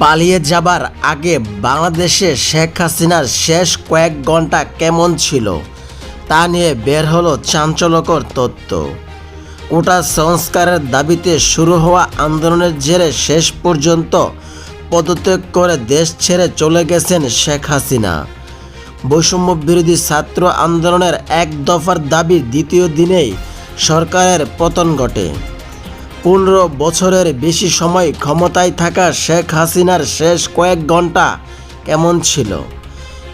পালিয়ে যাবার আগে বাংলাদেশে শেখ হাসিনার শেষ কয়েক ঘন্টা কেমন ছিল তা নিয়ে বের হলো চাঞ্চল্যকর তথ্য। কোটা সংস্কারের দাবিতে শুরু হওয়া আন্দোলনের জেরে শেষ পর্যন্ত পদত্যাগ করে দেশ ছেড়ে চলে গেছেন শেখ হাসিনা। বৈষম্য বিরোধী ছাত্র আন্দোলনের এক দফার দাবির দ্বিতীয় দিনেই সরকারের পতন ঘটে। 15 বছরের বেশি সময় ক্ষমতায় থাকা শেখ হাসিনার শেষ কয়েক ঘন্টা কেমন ছিল?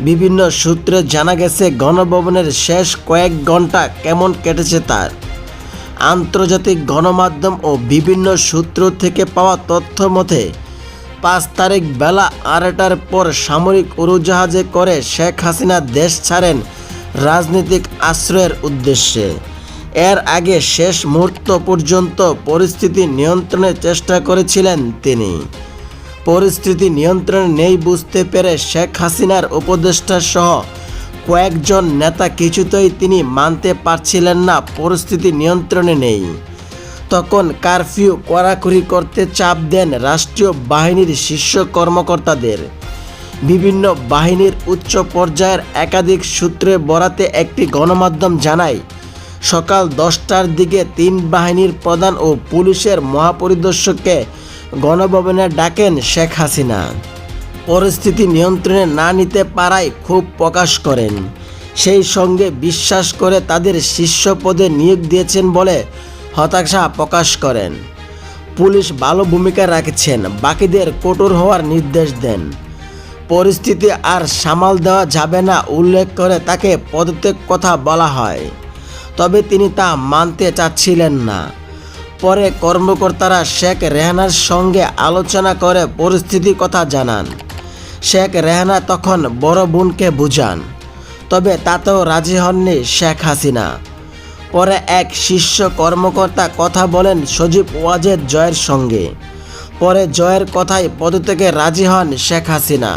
বিভিন্ন সূত্রে জানা গেছে গণভবনের শেষ কয়েক ঘন্টা কেমন কেটেছে তার। আন্তর্জাতিক গণমাধ্যম ও বিভিন্ন সূত্র থেকে পাওয়া তথ্য মতে 5 তারিখ বেলা 2টার পর সামরিক উড়োজাহাজে করে শেখ হাসিনা দেশ ছাড়েন রাজনৈতিক আশ্রয়ের উদ্দেশ্যে। এর আগে শেষ মুহূর্ত পর্যন্ত পরিস্থিতি নিয়ন্ত্রণের চেষ্টা করেছিলেন তিনি। পরিস্থিতি নিয়ন্ত্রণে নেই বুঝতে পেরে শেখ হাসিনার উপদেষ্টা সহ কয়েকজন নেতা কিছুতেই তিনি মানতে পারছিলেন না পরিস্থিতি নিয়ন্ত্রণে নেই। তখন কারফিউ কড়াকড়ি করতে চাপ দেন রাষ্ট্রীয় বাহিনীর শীর্ষ কর্মকর্তাদের। বিভিন্ন বাহিনীর উচ্চ পর্যায়ের একাধিক সূত্রে বরাতে একটি গণমাধ্যম জানায়, সকাল 10টার দিকে 3 বাহিনীর প্রধান ও পুলিশের মহাপরিদর্শককে গণভবনে ডাকেন শেখ হাসিনা। পরিস্থিতি নিয়ন্ত্রণে না নিতে পারায় ক্ষোভ প্রকাশ করেন। সেই সঙ্গে বিশ্বাস করে তাদের শীর্ষ পদে নিয়োগ দিয়েছেন বলে হতাশা প্রকাশ করেন। পুলিশ ভালো ভূমিকা রাখছেন, বাকিদের কঠোর হওয়ার নির্দেশ দেন। পরিস্থিতি আর সামাল দেওয়া যাবে না উল্লেখ করে তাকে পদত্যাগ কথা বলা হয়, তবে তিনি তা মানতে চাচ্ছিলেন না। পরে কর্মকর্তারা শেখ রেহানার সঙ্গে আলোচনা করে পরিস্থিতির কথা জানান। শেখ রেহানা তখন বড় বোনকে বুঝান, তবে তাতেও রাজি হননি শেখ হাসিনা। পরে এক শীর্ষ কর্মকর্তা কথা বলেন সজীব ওয়াজেদ জয়ের সঙ্গে। পরে জয়ের কথায় পদত্যাগে রাজি হন শেখ হাসিনা,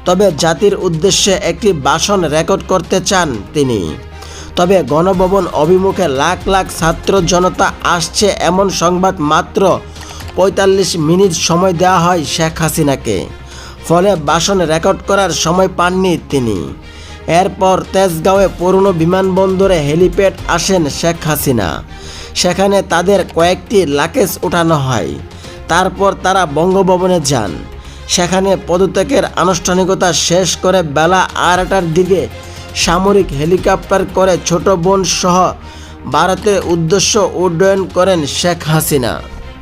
তবে জাতির উদ্দেশ্যে একটি ভাষণ রেকর্ড করতে চান তিনি। তবে গণভবন অভিমুখে লাখ লাখ ছাত্র জনতা আসছে এমন সংবাদ মাত্র 45 মিনিট সময় দেওয়া হয় শেখ হাসিনাকে, ফলে ভাষণ রেকর্ড করার সময় পাননি তিনি। এরপর তেজগাঁওয়ে পুরনো বিমানবন্দরে হেলিপ্যাড আসেন শেখ হাসিনা। সেখানে তাদের কয়েকটি লাগেজ ওঠানো হয়। তারপর তারা বঙ্গভবনে যান। সেখানে পদত্যাগের আনুষ্ঠানিকতা শেষ করে বেলা 2টার দিকে সামরিক হেলিকপ্টার করে ছোট বোন সহ ভারতের উদ্দেশ্যে উড্ডয়ন করেন শেখ হাসিনা।